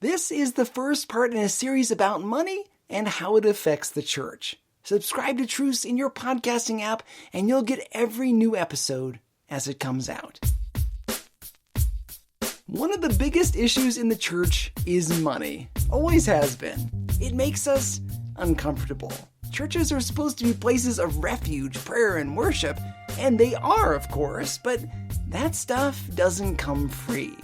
This is the first part in a series about money and how it affects the church. Subscribe to Truce in your podcasting app and you'll get every new episode as it comes out. One of the biggest issues in the church is money. Always has been. It makes us uncomfortable. Churches are supposed to be places of refuge, prayer, and worship, and they are, of course, but that stuff doesn't come free.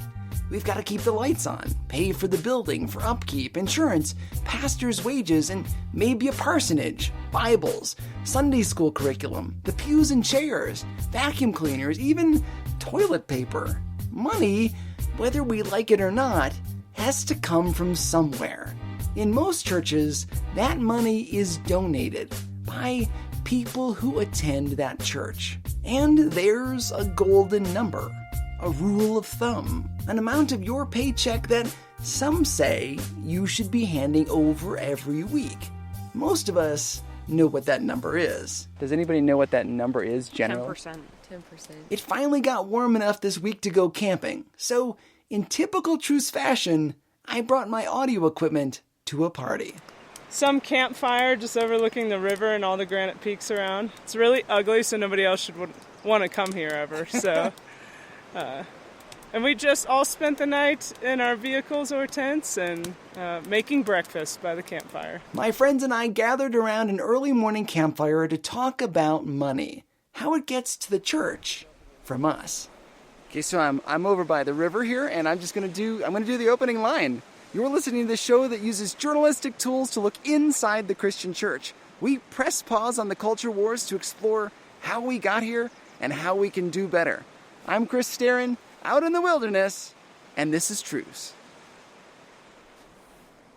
We've got to keep the lights on, pay for the building, for upkeep, insurance, pastors' wages, and maybe a parsonage, Bibles, Sunday school curriculum, the pews and chairs, vacuum cleaners, even toilet paper. Money, whether we like it or not, has to come from somewhere. In most churches, that money is donated by people who attend that church. And there's a golden number, a rule of thumb, an amount of your paycheck that some say you should be handing over every week. Most of us know what that number is. Does anybody know what that number is generally? 10%. It finally got warm enough this week to go camping. So, in typical Truce fashion, I brought my audio equipment to a party. Some campfire just overlooking the river and all the granite peaks around. It's really ugly, so nobody else should want to come here ever. So, and we just all spent the night in our vehicles or tents and making breakfast by the campfire. My friends and I gathered around an early morning campfire to talk about money, how it gets to the church from us. Okay, so I'm over by the river here, and I'm gonna do the opening line. You're listening to the show that uses journalistic tools to look inside the Christian church. We press pause on the culture wars to explore how we got here and how we can do better. I'm Chris Starin, out in the wilderness, and this is Truce.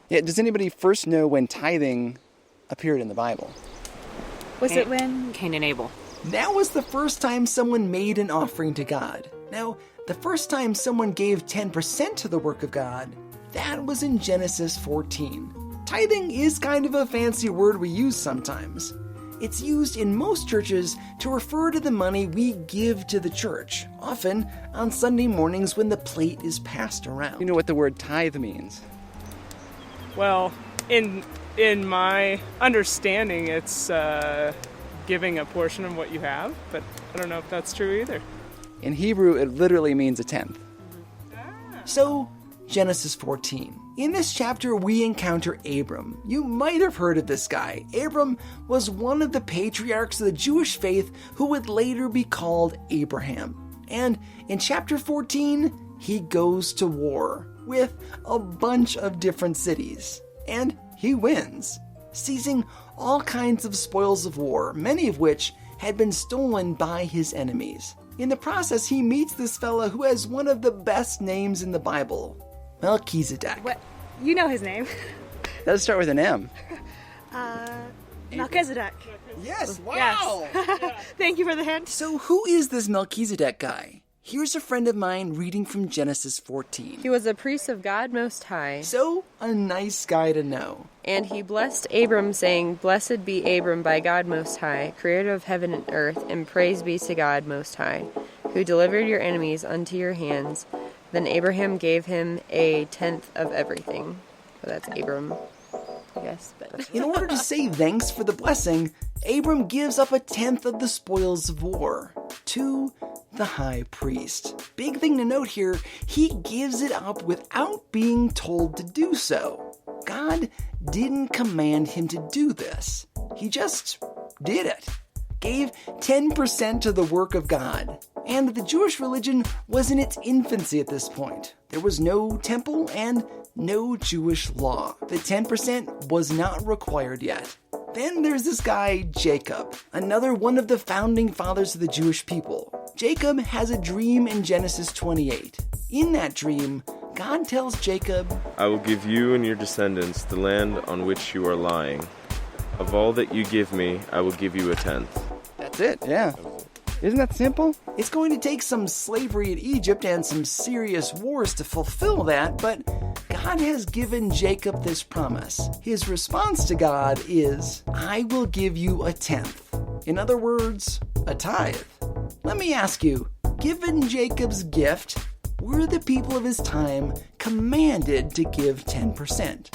Yeah, does anybody first know when tithing appeared in the Bible? Was it when? Cain and Abel. That was the first time someone made an offering to God. Now, the first time someone gave 10% to the work of God, that was in Genesis 14. Tithing is kind of a fancy word we use sometimes. It's used in most churches to refer to the money we give to the church, often on Sunday mornings when the plate is passed around. You know what the word tithe means? Well, in my understanding, it's giving a portion of what you have, but I don't know if that's true either. In Hebrew, it literally means a tenth. So, Genesis 14. In this chapter, we encounter Abram. You might have heard of this guy. Abram was one of the patriarchs of the Jewish faith who would later be called Abraham. And in chapter 14, he goes to war with a bunch of different cities. And he wins, seizing all kinds of spoils of war, many of which had been stolen by his enemies. In the process, he meets this fella who has one of the best names in the Bible, Melchizedek. What? You know his name. Does start with an M. Melchizedek. Yes, wow! Yes. Thank you for the hint. So who is this Melchizedek guy? Here's a friend of mine reading from Genesis 14. He was a priest of God Most High. So, a nice guy to know. And he blessed Abram, saying, Blessed be Abram by God Most High, creator of heaven and earth, and praise be to God Most High, who delivered your enemies unto your hands. Then Abraham gave him a tenth of everything. So that's Abram, I guess. But in order to say thanks for the blessing, Abram gives up a tenth of the spoils of war to the high priest. Big thing to note here, he gives it up without being told to do so. God didn't command him to do this. He just did it. Gave 10% to the work of God. And the Jewish religion was in its infancy at this point. There was no temple and no Jewish law. The 10% was not required yet. Then there's this guy, Jacob, another one of the founding fathers of the Jewish people. Jacob has a dream in Genesis 28. In that dream, God tells Jacob, I will give you and your descendants the land on which you are lying. Of all that you give me, I will give you a tenth. That's it, yeah. Isn't that simple? It's going to take some slavery in Egypt and some serious wars to fulfill that, but God has given Jacob this promise. His response to God is, I will give you a tenth. In other words, a tithe. Let me ask you, given Jacob's gift, were the people of his time commanded to give 10%?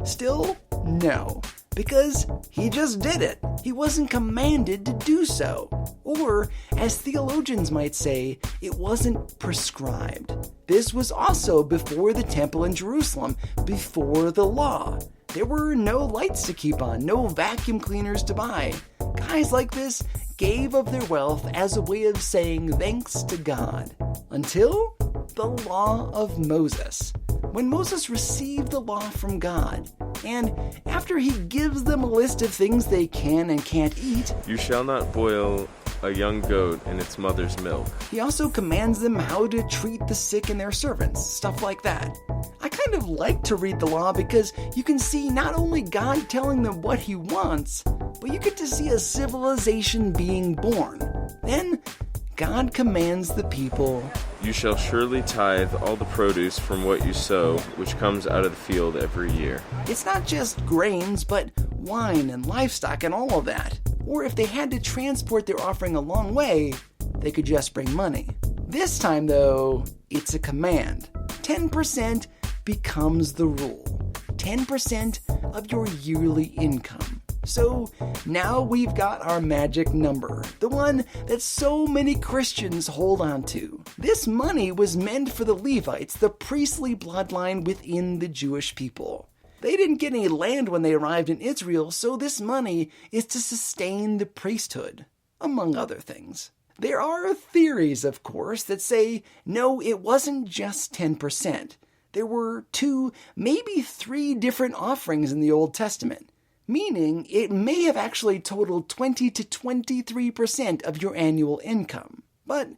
Still, no, because he just did it. He wasn't commanded to do so. Or, as theologians might say, it wasn't prescribed. This was also before the temple in Jerusalem, before the law. There were no lights to keep on, no vacuum cleaners to buy. Guys like this gave of their wealth as a way of saying thanks to God. Until the law of Moses. When Moses received the law from God, and after he gives them a list of things they can and can't eat, You shall not boil a young goat in its mother's milk. he also commands them how to treat the sick and their servants, stuff like that. I kind of like to read the law because you can see not only God telling them what he wants, but you get to see a civilization being born. Then, God commands the people, You shall surely tithe all the produce from what you sow, which comes out of the field every year. it's not just grains, but wine and livestock and all of that. Or if they had to transport their offering a long way, they could just bring money. This time, though, it's a command. 10% becomes the rule. 10% of your yearly income. So now we've got our magic number, the one that so many Christians hold on to. This money was meant for the Levites, the priestly bloodline within the Jewish people. They didn't get any land when they arrived in Israel, so this money is to sustain the priesthood, among other things. There are theories, of course, that say, no, it wasn't just 10%. There were 2, maybe 3 different offerings in the Old Testament, meaning it may have actually totaled 20 to 23% of your annual income. But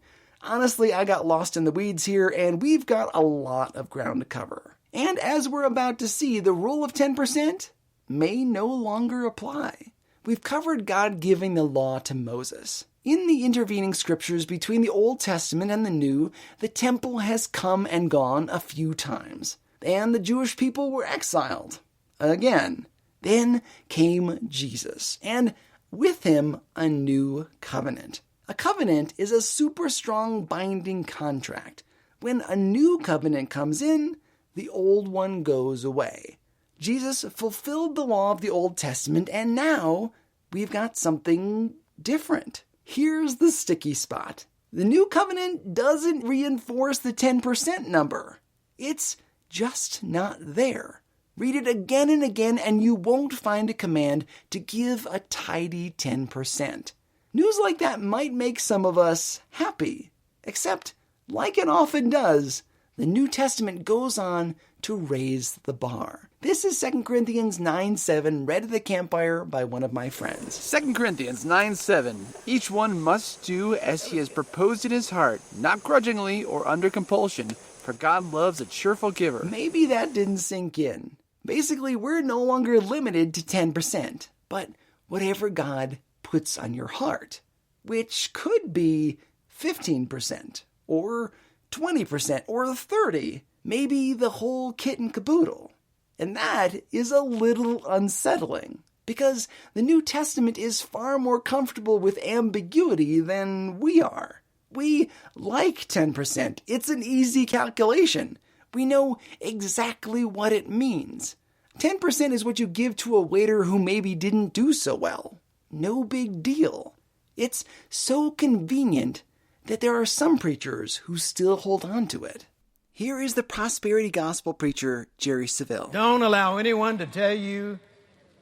honestly, I got lost in the weeds here, and we've got a lot of ground to cover. And as we're about to see, the rule of 10% may no longer apply. We've covered God giving the law to Moses. In the intervening scriptures between the Old Testament and the New, the temple has come and gone a few times, and the Jewish people were exiled again. Then came Jesus, and with him a new covenant. A covenant is a super strong binding contract. When a new covenant comes in, the old one goes away. Jesus fulfilled the law of the Old Testament, and now we've got something different. Here's the sticky spot. The new covenant doesn't reinforce the 10% number. It's just not there. Read it again and again, and you won't find a command to give a tidy 10%. News like that might make some of us happy, except, like it often does, the New Testament goes on to raise the bar. This is 2 Corinthians 9:7, read at the campfire by one of my friends. 2 Corinthians 9:7. Each one must do as he has proposed in his heart, not grudgingly or under compulsion, for God loves a cheerful giver. Maybe that didn't sink in. Basically, we're no longer limited to 10%, but whatever God puts on your heart, which could be 15%, or 20%, or 30%, maybe the whole kit and caboodle. And that is a little unsettling, because the New Testament is far more comfortable with ambiguity than we are. We like 10%. It's an easy calculation. We know exactly what it means. 10% is what you give to a waiter who maybe didn't do so well. No big deal. It's so convenient that there are some preachers who still hold on to it. Here is the prosperity gospel preacher, Jerry Savelle. Don't allow anyone to tell you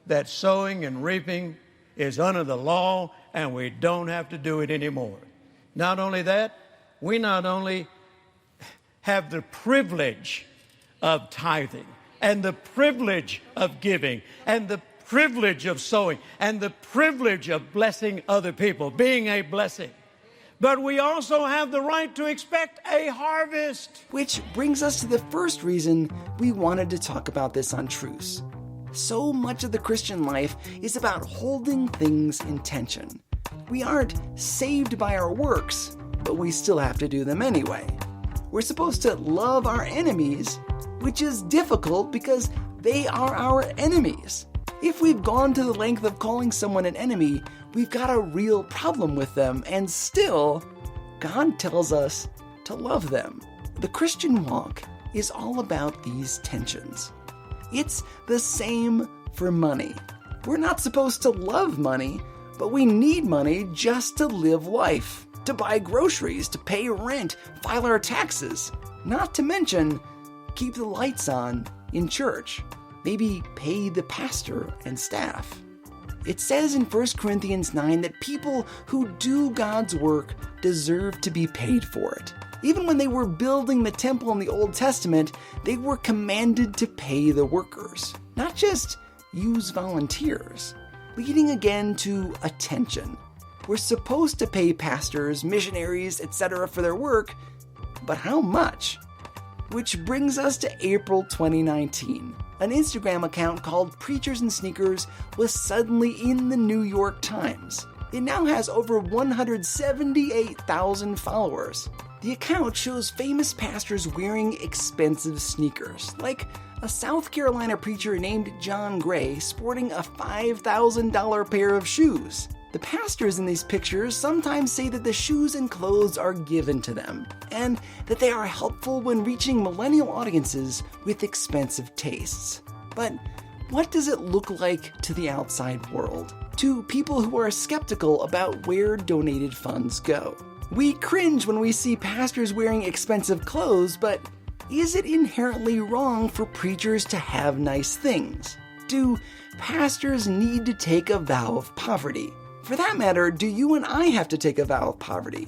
that sowing and reaping is under the law and we don't have to do it anymore. Not only that, we not only have the privilege of tithing and the privilege of giving and the privilege of sowing and the privilege of blessing other people, being a blessing. But we also have the right to expect a harvest. Which brings us to the first reason we wanted to talk about this on Truce. So much of the Christian life is about holding things in tension. We aren't saved by our works, but we still have to do them anyway. We're supposed to love our enemies, which is difficult because they are our enemies. If we've gone to the length of calling someone an enemy, we've got a real problem with them, and still, God tells us to love them. The Christian walk is all about these tensions. It's the same for money. We're not supposed to love money, but we need money just to live life, to buy groceries, to pay rent, file our taxes, not to mention keep the lights on in church, maybe pay the pastor and staff. It says in 1 Corinthians 9 that people who do God's work deserve to be paid for it. Even when they were building the temple in the Old Testament, they were commanded to pay the workers, not just use volunteers, leading again to a tension. We're supposed to pay pastors, missionaries, etc. for their work, but how much? Which brings us to April 2019. An Instagram account called Preachers and Sneakers was suddenly in the New York Times. It now has over 178,000 followers. The account shows famous pastors wearing expensive sneakers, like a South Carolina preacher named John Gray sporting a $5,000 pair of shoes. The pastors in these pictures sometimes say that the shoes and clothes are given to them, and that they are helpful when reaching millennial audiences with expensive tastes. But what does it look like to the outside world? To people who are skeptical about where donated funds go? We cringe when we see pastors wearing expensive clothes, but is it inherently wrong for preachers to have nice things? Do pastors need to take a vow of poverty? For that matter, do you and I have to take a vow of poverty?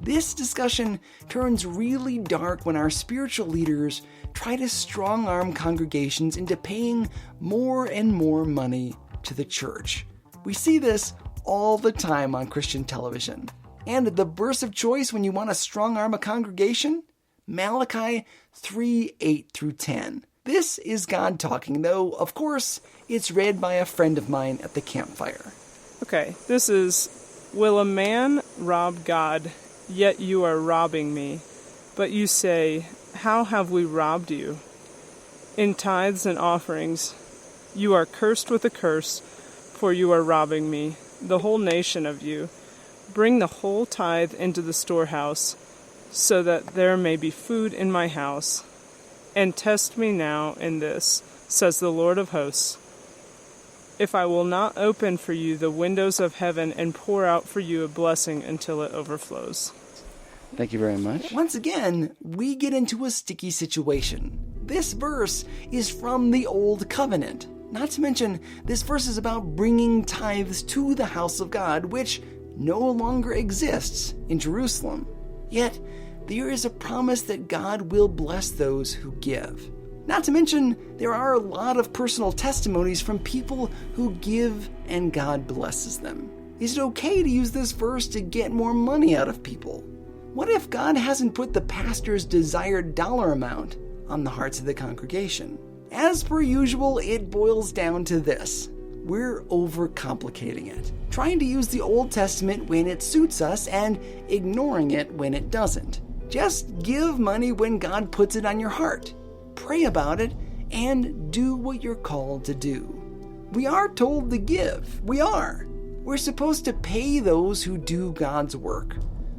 This discussion turns really dark when our spiritual leaders try to strong-arm congregations into paying more and more money to the church. We see this all the time on Christian television. And the verse of choice when you want to strong-arm a congregation? Malachi 3:8-10. This is God talking, though, of course, it's read by a friend of mine at the campfire. Okay, this is, will a man rob God, yet you are robbing me? But you say, how have we robbed you? In tithes and offerings, you are cursed with a curse, for you are robbing me, the whole nation of you. Bring the whole tithe into the storehouse, so that there may be food in my house. And test me now in this, says the Lord of hosts, if I will not open for you the windows of heaven and pour out for you a blessing until it overflows. Thank you very much. Once again, we get into a sticky situation. This verse is from the Old Covenant. Not to mention, this verse is about bringing tithes to the house of God, which no longer exists in Jerusalem. Yet, there is a promise that God will bless those who give. Not to mention, there are a lot of personal testimonies from people who give and God blesses them. Is it okay to use this verse to get more money out of people? What if God hasn't put the pastor's desired dollar amount on the hearts of the congregation? As per usual, it boils down to this. We're overcomplicating it, trying to use the Old Testament when it suits us and ignoring it when it doesn't. Just give money when God puts it on your heart. Pray about it, and do what you're called to do. We are told to give. We are. We're supposed to pay those who do God's work.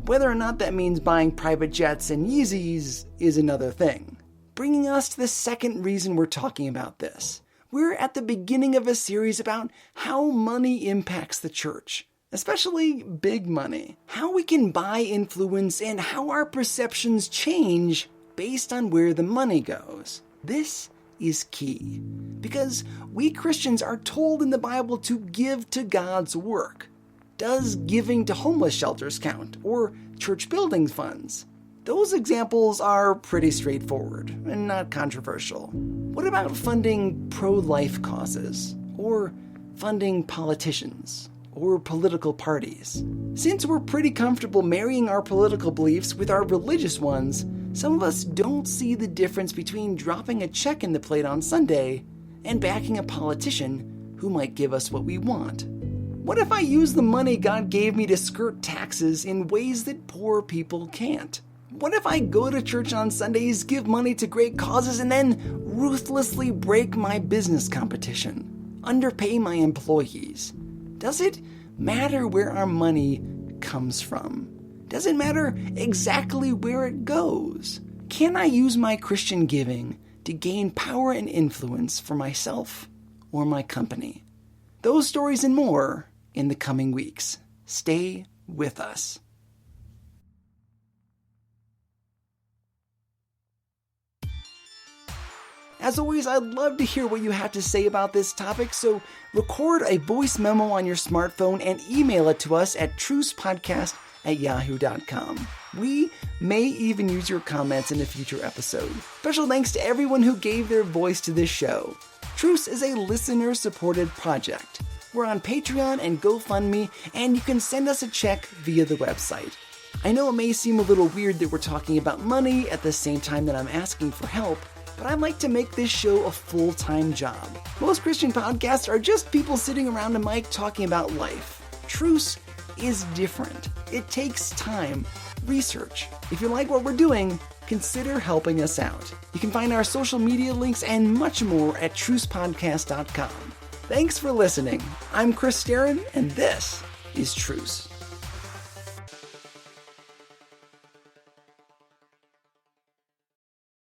Whether or not that means buying private jets and Yeezys is another thing. Bringing us to the second reason we're talking about this. We're at the beginning of a series about how money impacts the church, especially big money. How we can buy influence and how our perceptions change based on where the money goes. This is key, because we Christians are told in the Bible to give to God's work. Does giving to homeless shelters count, or church building funds? Those examples are pretty straightforward and not controversial. What about funding pro-life causes, or funding politicians, or political parties? Since we're pretty comfortable marrying our political beliefs with our religious ones, some of us don't see the difference between dropping a check in the plate on Sunday and backing a politician who might give us what we want. What if I use the money God gave me to skirt taxes in ways that poor people can't? What if I go to church on Sundays, give money to great causes, and then ruthlessly break my business competition, underpay my employees? Does it matter where our money comes from? Does it matter exactly where it goes? can I use my Christian giving to gain power and influence for myself or my company? Those stories and more in the coming weeks. Stay with us. As always, I'd love to hear what you have to say about this topic, so record a voice memo on your smartphone and email it to us at trucepodcast@yahoo.com. We may even use your comments in a future episode. Special thanks to everyone who gave their voice to this show. Truce is a listener-supported project. We're on Patreon and GoFundMe, and you can send us a check via the website. I know it may seem a little weird that we're talking about money at the same time that I'm asking for help, but I'd like to make this show a full-time job. Most Christian podcasts are just people sitting around a mic talking about life. Truce is different. It takes time, research. If you like what we're doing, consider helping us out. You can find our social media links and much more at trucepodcast.com. Thanks for listening. I'm Chris Starron, and this is Truce.